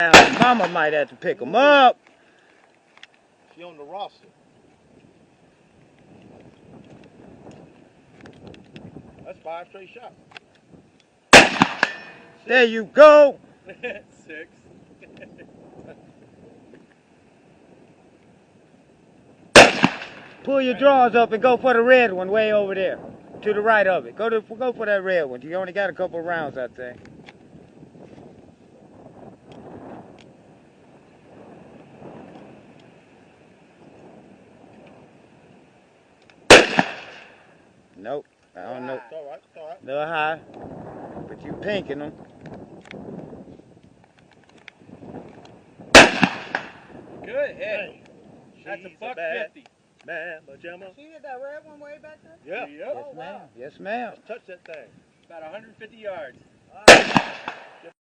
Now, Mama might have to pick them up. She on the roster. That's 5 straight shots. There you go. 6. Pull your drawers up and go for the red one way over there. To the right of it. Go for that red one. You only got a couple rounds, I think. Nope. I don't know. It's alright, it's alright. A little high. But you pinking them. Good hit. That's a buck 50. Man, Gemma. She hit that red one way back there? Yeah. Yes, ma'am. Yes, ma'am. Touch that thing. About 150 yards.